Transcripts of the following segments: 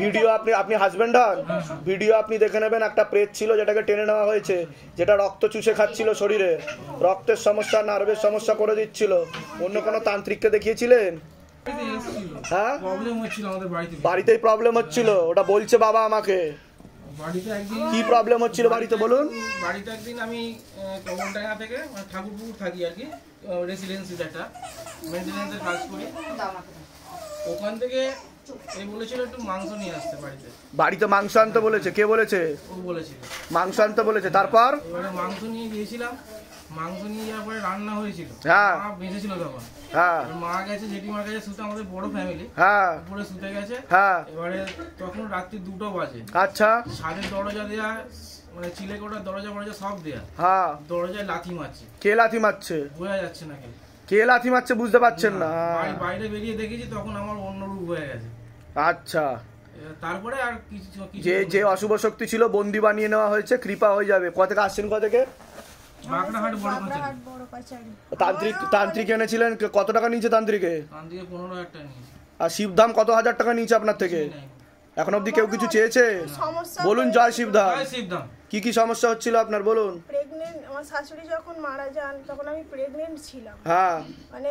Video আপনি husband হন, video আপনি দেখে নেবেন। একটা প্রেত ছিল যেটাকে টেনে নেওয়া হয়েছে, যেটা রক্ত চুষে খাচ্ছিল শরীরে, রক্তের সমস্যা নার্ভের সমস্যা করে দিচ্ছিল। অন্য কোনো তান্ত্রিককে দেখিয়েছিলেন? হ্যাঁ, প্রবলেম হচ্ছিল আমাদের বাড়িতেই প্রবলেম হচ্ছিল, ওটা বলছে বাবা আমাকে। বাড়িতে একদিন কি প্রবলেম হচ্ছিল বাড়িতে বলুন? বাড়িতে একদিন আমি কমলডাঙ্গা থেকে মানে ঠাকুরপুকুর থাকি আর কি, রেসিডেন্সিতে একটা মেনটেন্যান্সের কাজ করি। ওখান থেকে এই বলেছিল একটু মাংস নিয়ে আসতে বাড়িতে। বাড়িতে মাংস আনতে বলেছে? কে বলেছে? ও বলেছিল মাংস আনতে বলেছে। তারপর এবারে মাংস নিয়ে গিয়েছিলাম, মাংস নিয়ে যাওয়ার পরে রান্না হয়েছিল, হ্যাঁ মা বেঁচেছিল তখন। হ্যাঁ মা গেছে জেঠিমার কাছে শুতে, আমাদের বড় ফ্যামিলি, হ্যাঁ উপরে শুতে গেছে। হ্যাঁ এবারে তখন রাত্রি 2টো বাজে। আচ্ছা, ছাদের দরজা দেয়া, মানে চিলেকোটার দরজা ফরজা সব দেয়া, হ্যাঁ দরজায় লাথি মারছে। কে লাথি মারছে? বোঝা যাচ্ছে না কে লাথি মারছে বুঝতে পারছেন না? বাইরে বেরিয়ে দেখেছি তখন আমার অন্য রূপ হয়ে গেছে। আচ্ছা, তারপরে আর কিছু যে অশুভ শক্তি ছিল বন্দি বানিয়ে নেওয়া হয়েছে, কৃপা হয়ে যাবে। কোথা থেকে আসছেন? কোথা থেকে? বাঁকড়াহাট বড় কাছে। বড় পাচারি। তান্ত্রিক এনেছিলেন? কত টাকা নিয়েছে তান্ত্রিকে? কান থেকে 15,000 টাকা নিয়েছে। আর শিবধাম কত হাজার টাকা নিয়েছে আপনার থেকে? এখন অবধি কেউ কিছু চেয়েছে? বলুন জয় শিবধাম। জয় শিবধাম। কি কি সমস্যা হচ্ছিল আপনার বলুন? প্রেগনেন্ট, আমার শাশুড়ি যখন মারা যান তখন আমি প্রেগনেন্ট ছিলাম। হ্যাঁ, মানে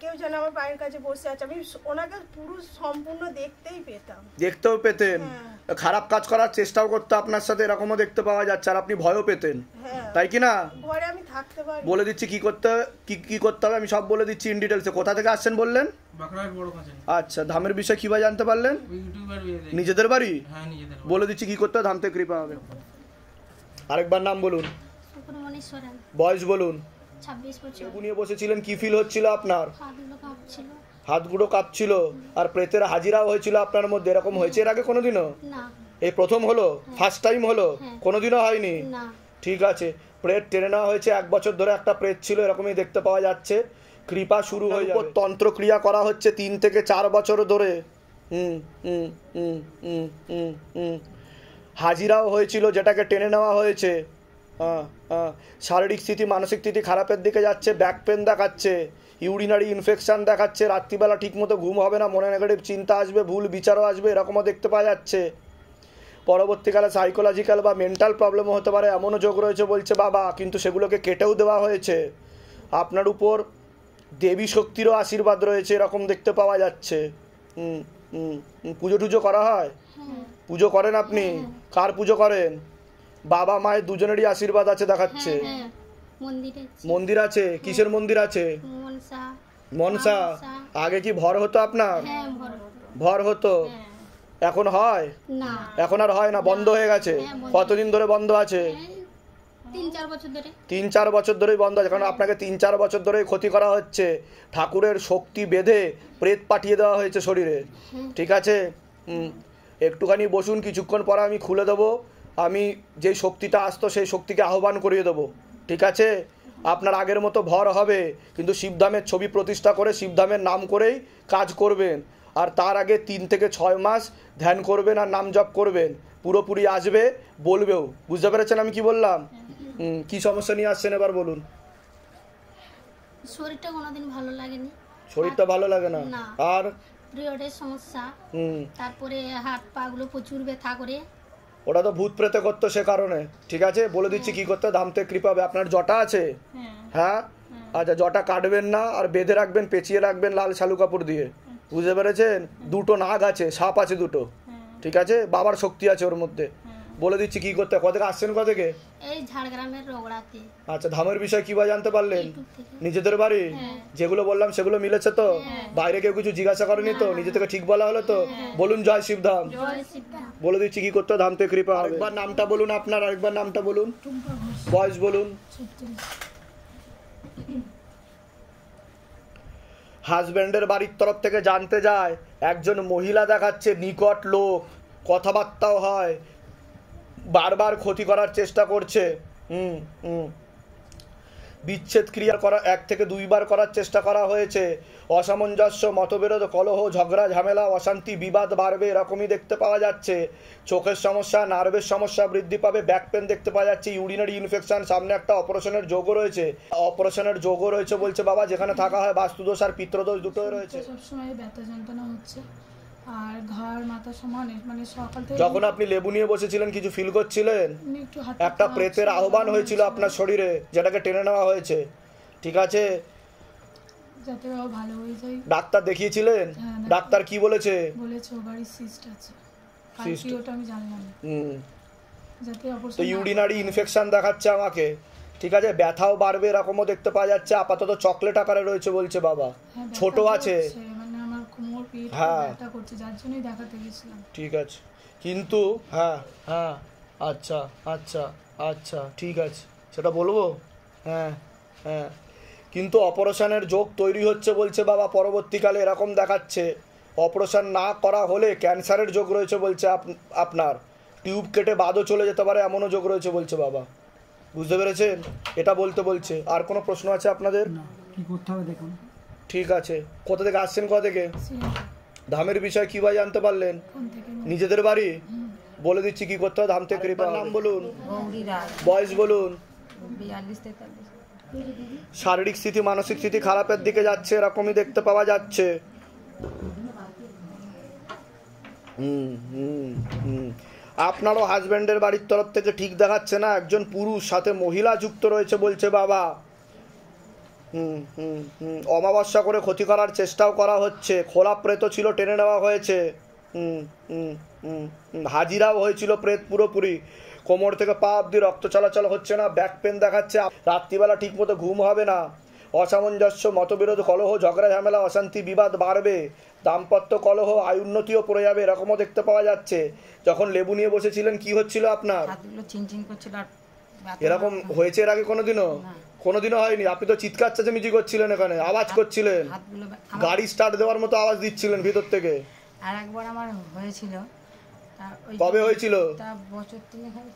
কেউ যেন আমার পায়ের কাছে বসে আছে, আমি ওনাকে পুরো সম্পূর্ণ দেখতেই পেতাম। দেখতেও পেতেন, হ্যাঁ। খারাপ কাজ করার চেষ্টাও করতে আপনার সাথে, এরকমও দেখতে পাওয়া যাচ্ছে। আর আপনি ভয়ও পেতেন, হ্যাঁ, তাই কি না? ঘরে আমি থাকতে পারি। বলে দিচ্ছি কি করতে হবে, কি করতে হবে আমি সব বলে দিচ্ছি ইন ডিটেলসে। কোথা থেকে আসছেন বললেন? বাঁকড়াহাট বড় কাছে। আচ্ছা, ধামের বিষয়ে কিভাবে জানতে পারলেন? ইউটিউবার নিজেদের বাড়ি? হ্যাঁ, নিজেদের। বলে দিচ্ছি কি করতে হবে, ধাম থেকে কৃপা হবে। আরেকবার নাম বলুন, সুব্রমণি সোরেন, বয়স বলুন। 26 বছর। লেবু নিয়ে বসেছিলেন, কি ফিল হচ্ছিল আপনার? হাতগুলো কাঁপছিল। হাতগুলো কাঁপছিল, আর প্রেতের হাজিরাও হয়েছিল আপনার মধ্যে। এরকম হয়েছে এর আগে কোনোদিনও? না। এই প্রথম হলো? ফার্স্ট টাইম হলো? হ্যাঁ। কোনোদিনও হয়নি? না। ঠিক আছে, প্রেত টেনে নেওয়া হয়েছে। 1 বছর ধরে একটা প্রেত ছিল, এরকমই দেখতে পাওয়া যাচ্ছে। কৃপা শুরু হয়ে যাবে। তন্ত্র ক্রিয়া করা হচ্ছে 3 থেকে 4 বছর ধরে। হাজিরাও হয়েছিল, যেটাকে টেনে নেওয়া হয়েছে। শারীরিক স্থিতি মানসিক স্থিতি খারাপের দিকে যাচ্ছে, ব্যাক পেন দেখাচ্ছে, ইউরিনারি ইনফেকশন দেখাচ্ছে, রাত্রিবেলা ঠিকমতো ঘুম হবে না, মনে নেগেটিভ চিন্তা আসবে, ভুল বিচারও আসবে, এরকমও দেখতে পাওয়া যাচ্ছে। পরবর্তীকালে সাইকোলজিক্যাল বা মেন্টাল প্রবলেমও হতে পারে, এমনও যোগ রয়েছে বলছে বাবা। কিন্তু সেগুলোকে কেটেও দেওয়া হয়েছে। আপনার উপর দেবী শক্তিরও আশীর্বাদ রয়েছে, এরকম দেখতে পাওয়া যাচ্ছে। পুজো টুজো করা হয়? পুজো করেন আপনি? কার পুজো করেন? বাবা মায়ের দুজনেরই আশীর্বাদ আছে দেখাচ্ছে। মন্দির আছে? কিসের মন্দির আছে? মনসা। আগে কি ভর হতো আপনার? ভর হতো, এখন হয় না? এখন আর হয় না, বন্ধ হয়ে গেছে। কতদিন ধরে বন্ধ আছে? 3-4 বছর ধরে। 3-4 বছর ধরেই বন্ধ আছে, কারণ আপনাকে 3-4 বছর ধরেই ক্ষতি করা হচ্ছে। ঠাকুরের শক্তি বেঁধে প্রেত পাঠিয়ে দেওয়া হয়েছে শরীরে। ঠিক আছে, একটুখানি বসুন, কিছুক্ষণ পরে আমি খুলে দেবো। আমি যেই শক্তিটা আসতো সেই শক্তিকে আহ্বান করিয়ে দেবো। ঠিক আছে, আপনার আগের মতো ভর হবে, কিন্তু শিবধামের ছবি প্রতিষ্ঠা করে শিবধামের নাম করেই কাজ করবেন। আর তার আগে 3 থেকে 6 মাস ধ্যান করবেন আর নাম জপ করবেন। পুরোপুরি আসবে, বলবেও। বুঝতে পেরেছেন আমি কি বললাম? কি সমস্যা নিয়ে আসছেন এবার বলুন। শরীরটা কোনোদিন ভালো লাগেনি। শরীরটা ভালো লাগে না? আর পিরিয়ডের সমস্যা, তারপরে হাত পা গুলো প্রচুর ব্যথা করে। ওটা তো ভূত প্রেতে করতো সে কারণে। ঠিক আছে, বলে দিচ্ছি কি করতে, ধাম থেকে কৃপা হবে। আপনার জটা আছে? হ্যাঁ। আচ্ছা, জটা কাটবেন না, আর বেঁধে রাখবেন, পেঁচিয়ে রাখবেন লাল শালু কাপড় দিয়ে। বুঝতে পেরেছেন? 2টো নাগ আছে, সাপ আছে 2টো। ঠিক আছে, বাবার শক্তি আছে ওর মধ্যে। বলে দিচ্ছি কি করতে। কোথা থেকে আসছেন? কোথা থেকে? এই ঝাড়গ্রামের রগড়াতে। আচ্ছা, ধামের বিষয়ে কিভাবে জানতে পারলেন? নিজেদের বাড়ি? যেগুলো বললাম সেগুলো মিলেছে তো? বাইরে কেউ কিছু জিজ্ঞাসা করেনি তো? নিজে থেকে ঠিক বলা হলো তো? বলুন জয় শিবধাম। বলে দিচ্ছি কি করতে, ধাম থেকে কৃপা হবে। একবার নামটা বলুন আপনার, আরেকবার নামটা বলুন, বয়স বলুন। হাজব্যান্ডের বাড়ির তরফ থেকে জানতে যায়, একজন মহিলা দেখাচ্ছে, নিকট লোক, কথাবার্তাও হয়, বারবার ক্ষতি করার চেষ্টা করছে। বিচ্ছেদ ক্রিয়া করা 1 থেকে 2 বার করার চেষ্টা করা হয়েছে। অসামঞ্জস্য, মতবিরোধ, কলহ, ঝগড়া, ঝামেলা, অশান্তি, বিবাদ বাড়বে, এরকমই দেখতে পাওয়া যাচ্ছে। চোখের সমস্যা, নার্ভের সমস্যা বৃদ্ধি পাবে, ব্যাক পেন দেখতে পাওয়া যাচ্ছে, ইউরিনারি ইনফেকশন, সামনে একটা অপারেশনের যোগও রয়েছে। অপারেশনের যোগও রয়েছে বলছে বাবা। যেখানে থাকা হয় বাস্তুদোষ আর পিত্রদোষ দুটোই রয়েছে। সবসময় ব্যথা যন্ত্রণা হচ্ছে, আর ঘাড় মাথা সমান, মানে সকাল থেকে যখন আপনি লেবু নিয়ে বসেছিলেন কিছু ফিল করছিলেন? একটু হাত একটা প্রেতের আহ্বান হয়েছিল আপনার শরীরে, যেটাকে টেনে নেওয়া হয়েছে, ঠিক আছে? যাতে ও ভালো হয়ে যায়। ডাক্তার দেখিয়েছিলেন? হ্যাঁ, ডাক্তার কি বলেছে? বলেছে ওভারি সিস্ট আছে। কালকে ওটা আমি জানলাম না। যাতে তো অপারেশন ইউরিনারি ইনফেকশন দেখাচ্ছে আমাকে, ঠিক আছে? ব্যথাও বাড়বে এরকমও দেখতে পাওয়া যাচ্ছে। আপাতত চকলেট আকারে রয়েছে বলছে বাবা, হ্যাঁ, ছোট ব্যথা আছে। করছে, মানে আমার কোমর পিঠ হ্যাঁ। ব্যথা করছে, যার জন্যই দেখাতে গেছিলাম। ঠিক আছে, কিন্তু হ্যাঁ হ্যাঁ আচ্ছা আচ্ছা আচ্ছা ঠিক আছে, সেটা বলবো। হ্যাঁ হ্যাঁ, কিন্তু অপারেশনের যোগ তৈরি হচ্ছে বলছে বাবা পরবর্তীকালে, এরকম দেখাচ্ছে। অপারেশন না করা হলে ক্যান্সারের যোগ রয়েছে বলছে আপনার, টিউব কেটে বাদও চলে যেতে পারে এমনও যোগ রয়েছে বলছে বাবা। বুঝতে পেরেছেন? এটা বলছে। আর কোনো প্রশ্ন আছে আপনাদের? কি করতে হবে দেখুন। ঠিক আছে, কোথা থেকে আসছেন? কোথা থেকে? ধামের বিষয় কিভাবে জানতে পারলেন? নিজেদের বাড়ি? বলে দিচ্ছি কি করতে হবে ধাম থেকে কৃপা। নাম বলুন, বয়স বলুন। 42-43। শারীরিক স্থিতি মানসিক স্থিতি খারাপের দিকে যাচ্ছে, এরকমই দেখতে পাওয়া যাচ্ছে। আপনারও হাজব্যান্ডের বাড়ির তরফ থেকে ঠিক দেখাচ্ছে না, একজন পুরুষ সাথে মহিলা যুক্ত রয়েছে বলছে বাবা। অমাবস্যা করে ক্ষতি করার চেষ্টাও করা হচ্ছে, খোলা প্রেত ছিল, টেনে নেওয়া হয়েছে। হাজিরাও হয়েছিল প্রেত পুরোপুরি। কোমর থেকে পা অব্দি রক্ত চলাচল হচ্ছে না, ব্যাক পেন দেখাচ্ছে, রাত্রিবেলা ঠিক মতো ঘুম হবে না, অসামঞ্জস্য, মতবিরোধ, কলহ, ঝগড়া ঝামেলা, অশান্তি, বিবাদ বাড়বে, দাম্পত্য কলহ, আয়ুন্নতিও পড়ে যাবে, এরকমও দেখতে পাওয়া যাচ্ছে। যখন লেবু নিয়ে বসেছিলেন কি হচ্ছিল আপনার? হাতগুলো চিনচিন করছিল। আর এরকম হয়েছে এর আগে কোনোদিনও হয়নি? আপনি তো চিৎকার চেঁচামেচি করছিলেন, এখানে আওয়াজ করছিলেন, গাড়ি স্টার্ট দেওয়ার মতো আওয়াজ দিচ্ছিলেন ভিতর থেকে। আর একবার আমার হয়েছিল। কবে হয়েছিল? বছর 3 হবে।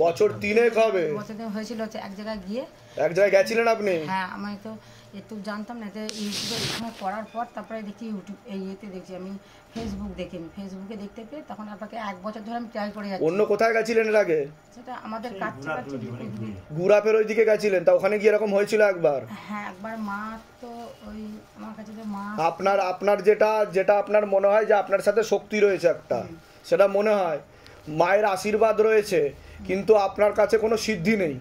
বছর 3 হবে? বছর 3 হয়েছিল। এক জায়গায় গিয়ে, এক জায়গায় গেছিলেন আপনি? হ্যাঁ, আমি তো একটু জানতাম না, তো ইউটিউবে এখানে করার পর তারপরে দেখি ইউটিউব ইয়েতে দেখছি, আমি ফেসবুকে দেখতে পেয়ে তখন আপনাকে 1 বছর ধরে আমি ট্রাই করে যাচ্ছি। অন্য কোথায় গেছিলেন এর আগে? সেটা আমাদের কাছে গুরাপের ওইদিকে গেছিলেন, তা ওখানে গিয়ে এরকম হয়েছিল একবার? হ্যাঁ, একবার মা তো ওই আমার কাছে যে মা আপনার যেটা আপনার মনে হয় যে আপনার সাথে শক্তি রয়েছে একটা, সেটা মনে হয় মায়ের আশীর্বাদ রয়েছে, কিন্তু আপনার কাছে কোনো সিদ্ধি নেই।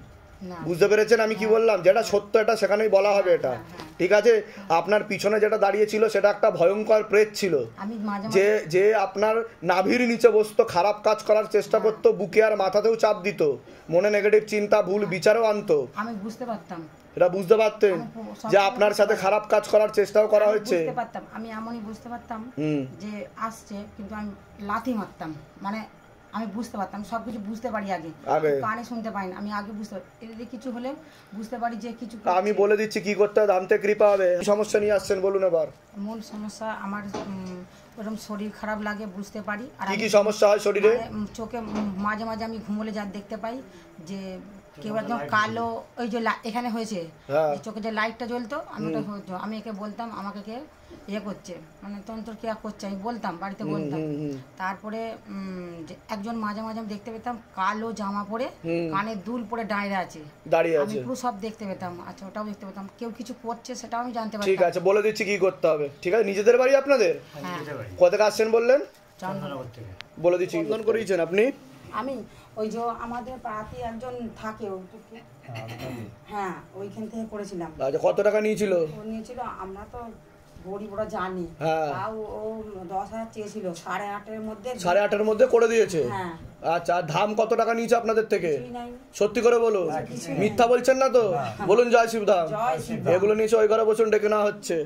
বুঝতে পেরেছেন আমি কি বললাম? যেটা সত্য এটা সেখানেই বলা হবে এটা, ঠিক আছে? আপনার পিছনে যেটা দাঁড়িয়ে ছিল সেটা একটা ভয়ঙ্কর প্রেত ছিল, যে আপনার নাভির নিচে বসতো, খারাপ কাজ করার চেষ্টা করতো, বুকে আর মাথাতেও চাপ দিত, মনে নেগেটিভ চিন্তা ভুল বিচারও আনতো। আমি বুঝতে পারতাম, এটা বুঝতে পারতেন যে আপনার সাথে খারাপ কাজ করার চেষ্টাও করা হচ্ছে? বুঝতে পারতাম, আমি এমনই বুঝতে পারতাম যে আসছে, কিন্তু আমি লাথি মারতাম, মানে আমি বুঝতে পারতাম, সবকিছু বুঝতে পারি আগে, কানে শুনতে পাই না, আমি আগে বুঝতে পারি, এদিকে কিছু হলে বুঝতে পারি যে কিছু। আমি বলে দিচ্ছি কি করতে হবে, ধাম থেকে কৃপা হবে। সমস্যা নিয়ে আসছেন বলুন এবার। মূল সমস্যা আমার ওরকম শরীর খারাপ লাগে, বুঝতে পারি। আর কি সমস্যা হয় শরীরে? চোখে মাঝে মাঝে আমি ঘুমোলে যা দেখতে পাই যে কেউ একদম কালো, ওই যে এখানে হয়েছে চোখে যে লাইটটা জ্বলতো, আমি একে বলতাম, আমাকে কে ইয়ে করছে, মানে তন্ত্র ক্রিয়া করছে, আমি বলতাম, বাড়িতে বলতাম। তারপরে একজন মাঝে মাঝে আমি দেখতে পেতাম কালো জামা পরে, কানে দুল পরে দাঁড়িয়ে আছে, আমি পুরো সব দেখতে পেতাম। আচ্ছা, ওটাও দেখতে পেতাম, কেউ কিছু করছে সেটাও আমি জানতে পারতাম। ঠিক আছে, বলে দিচ্ছি কি করতে হবে, ঠিক আছে? নিজেদের বাড়ি আপনাদের? কোথা থেকে আসছেন বললেন? চন্দননগর থেকে। বলে দিচ্ছি বন্ধন করিয়েছেন আপনি? আমি ওই যে আমাদের পাড়াতে একজন থাকে, হ্যাঁ, ওইখান থেকে করেছিলাম। আচ্ছা, কত টাকা নিয়েছিল? ও নিয়েছিল, আমরা তো গরিব ওরা জানি, তাও ও 10,000 চেয়েছিল, 8.5-এর মধ্যে 8.5-এর মধ্যে করে দিয়েছে। আচ্ছা, ধাম কত টাকা নিয়েছে আপনাদের থেকে? সত্যি করে বলুন, মিথ্যা বলছেন না তো? বলুন জয় শিবধাম। এগুলো নিয়েছে, ওই ঘরে বসুন, ডেকে নেওয়া হচ্ছে।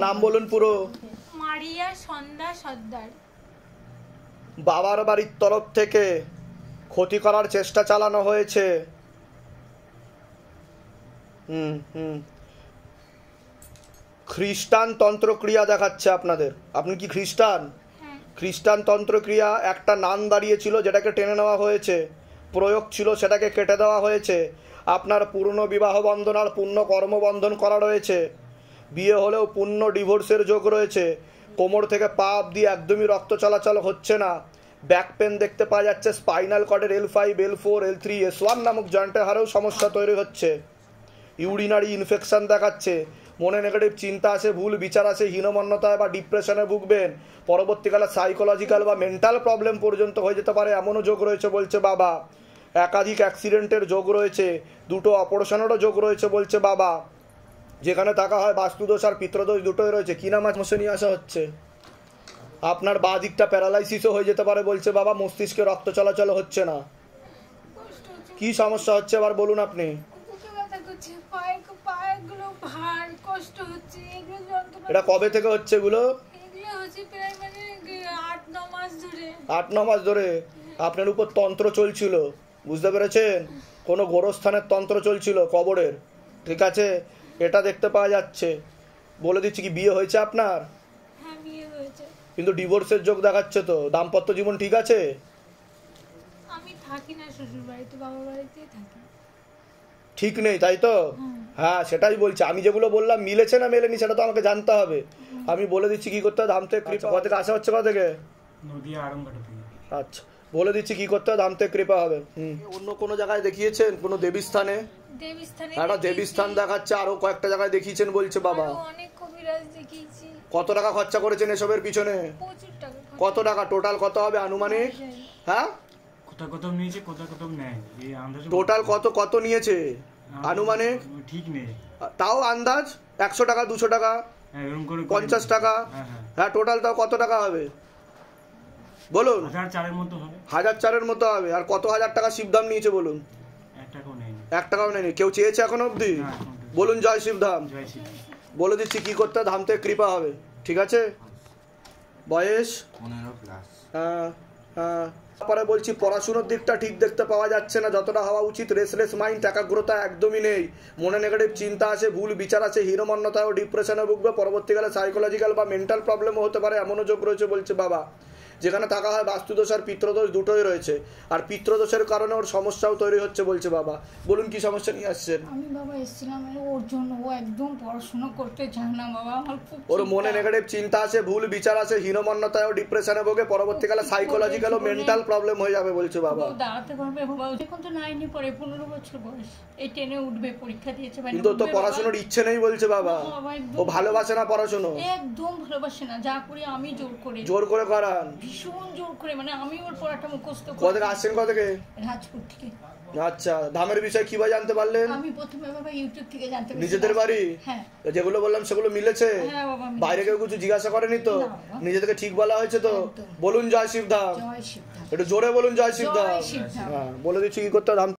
নাম বলুন পুরো। মারিয়া সন্ধ্যা সর্দার। বাবার বাড়ির তরফ থেকে ক্ষতি করার চেষ্টা চালানো হয়েছে। খ্রিস্টান তন্ত্রক্রিয়া দেখাচ্ছে আপনাদের। আপনি কি খ্রিস্টান? খ্রিস্টান তন্ত্রক্রিয়া, একটা নান দাঁড়িয়েছিল যেটাকে টেনে নেওয়া হয়েছে, প্রয়োগ ছিল সেটাকে কেটে দেওয়া হয়েছে। আপনার পূর্ণ বিবাহ বন্ধন আর পূর্ণ কর্মবন্ধন করা রয়েছে, বিয়ে হলেও পূর্ণ ডিভোর্সের যোগ রয়েছে। কোমর থেকে পা অবধি একদমই রক্ত চলাচল হচ্ছে না, ব্যাক পেন দেখতে পাওয়া যাচ্ছে, spinal কর্ডের L5, L4, L3, S1 নামক জয়েন্টের হারেও সমস্যা তৈরি হচ্ছে, ইউরিনারি ইনফেকশন দেখাচ্ছে, মনে নেগেটিভ চিন্তা আছে, ভুল বিচার আছে, হীনমন্যতায় বা ডিপ্রেশনে ভুগবেন, পরবর্তীকালে সাইকোলজিক্যাল বা মেন্টাল প্রবলেম পর্যন্ত হয়ে যেতে পারে এমনও যোগ রয়েছে বলছে বাবা। একাধিক অ্যাক্সিডেন্টের যোগ রয়েছে, 2টো অপারেশনেরও যোগ রয়েছে বলছে বাবা। যেখানে থাকা হয় বাস্তুদোষ আর পিতৃদোষ দুটোই রয়েছে। কি নাম সমস্যা নিয়ে আসা হচ্ছে? আপনার বাঁ দিকটা প্যারালাইসিসও হয়ে যেতে পারে বলছে বাবা, মস্তিষ্কে রক্ত চলাচল হচ্ছে না। কি সমস্যা হচ্ছে এবার বলুন আপনি? এটা কবে থেকে হচ্ছে এগুলো? 8-9 মাস ধরে আপনার উপর তন্ত্র চলছিল, বুঝতে পেরেছেন? কোনো গোরস্থানের তন্ত্র চলছিল কবরের, ঠিক আছে? এটা দেখতে পাওয়া যাচ্ছে। বলে দিচ্ছি, কি বিয়ে হয়েছে আপনার? কিন্তু ডিভোর্সের যোগ দেখাচ্ছে তো। দাম্পত্য জীবন ঠিক আছে? আমি থাকি না শ্বশুর বাড়িতে, বাবার বাড়িতেই থাকি। ঠিক নেই, তাই তো? হ্যাঁ, সেটাই বলছি। আমি যেগুলো বললাম মিলেছে না মেলেনি সেটা তো আমাকে জানতে হবে। আমি বলে দিচ্ছি কি করতে হবে। ধাম থেকে কৃপা থেকে আসা হচ্ছে কোথা থেকে? নদিয়া আড়ংঘাটা থেকে। আচ্ছা, বলে দিচ্ছি কি করতে হবে, ধাম থেকে কৃপা হবে। অন্য কোনো জায়গায় দেখিয়েছেন? কোনো দেবীস্থানে? দেবীস্থানে একটা দেবীস্থান দেখাচ্ছে, আরো কয়েকটা জায়গায় দেখিয়েছেন বলছে বাবা। অনেক কবিরাজ দেখিয়েছি। কত টাকা খরচা করেছেন এসবের পিছনে? প্রচুর টাকা। কত টাকা টোটাল কত হবে আনুমানিক? হ্যাঁ, কোথাও নিয়েছে, কোথাও নেয়, এই আন্দাজে টোটাল কত নিয়েছে আনুমানিক? ঠিক নেই, তাও আন্দাজ 100 টাকা, 200 টাকা, হ্যাঁ এরকম করে 50 টাকা। হ্যাঁ হ্যাঁ, হ্যাঁ, টোটাল তাও কত টাকা হবে বলুন? 1004-এর মতো হবে। 1004-এর মতো হবে। আর কত হাজার টাকা শিবধাম নিয়েছে বলুন? 1 টাকাও নেয়নি। 1 টাকাও নেয়নি। কেউ চেয়েছে এখন অবধি? না, এখন তো- বলুন জয় শিবধাম। জয় শ্রী রাম। বলে দিচ্ছি কি করতে হবে, ধাম থেকে কৃপা হবে, ঠিক আছে? বয়স 15+। তারপরে বলছি পড়াশুনোর দিকটা ঠিক দেখতে পাওয়া যাচ্ছে না যতটা হওয়া উচিত। রেসলেস মাইন্ড, একাগ্রতা একদমই নেই, মনে নেগেটিভ চিন্তা আছে, ভুল বিচার আছে, হীনমন্যতা ও ডিপ্রেশনে ভুগবে, পরবর্তীকালে সাইকোলজিক্যাল বা মেন্টাল প্রবলেমও হতে পারে এমনও যোগ রয়েছে বলছে বাবা। যেখানে থাকা হয় বাস্তুদোষ আর পিতৃদোষ দুটোই রয়েছে, আর পিতৃদোষের কারণে ওর সমস্যাও তৈরি হচ্ছে বলছে বাবা। বলুন কি সমস্যা নিয়ে আসছেন? আমি বাবা এসেছিলাম ওর জন্য, ও একদম পড়াশোনা করতে চায় না বাবা। আমার খুব ওর মনে নেগেটিভ চিন্তা আছে, ভুল বিচার আছে, হীনমন্যতায় ও ডিপ্রেশনে ভোগে, পরবর্তীকালে সাইকোলজিক্যাল ও মেন্টাল প্রবলেম হয়ে যাবে বলছে বাবা। ও দাঁড়াতে পারবে বাবা, এখন তো 9-এ পড়ে, 15 বছর বয়স, এই 10-এ উঠবে, পরীক্ষা দিয়েছে। কিন্তু ওর তো পড়াশোনার ইচ্ছে নেই বলছে বাবা। ও ভালোবাসে না পড়াশোনা, একদম ভালোবাসে না। যা করি আমি জোর করে করান, ভীষণ জোর করে, মানে আমি ওর পড়াটা মুখস্থ কোথা থেকে আসছেন? কোথা থেকে? রাজপুর থেকে। আচ্ছা, ধামের বিষয়ে কিভাবে জানতে পারলেন? আমি প্রথমে বাবা ইউটিউব থেকে জানতে পেরেছি। নিজেদের বাড়ি? হ্যাঁ। যেগুলো বললাম সেগুলো মিলেছে? হ্যাঁ বাবা, মিলেছে। বাইরে কেউ কিছু জিজ্ঞাসা করেনি তো? না বাবা। নিজে থেকে ঠিক বলা হয়েছে তো? একদম। বলুন জয় শিবধাম। জয় শিবধাম। একটু জোরে বলুন জয় শিবধাম। জয় শিবধাম। হ্যাঁ, বলে দিচ্ছি কি করতে হবে। ধাম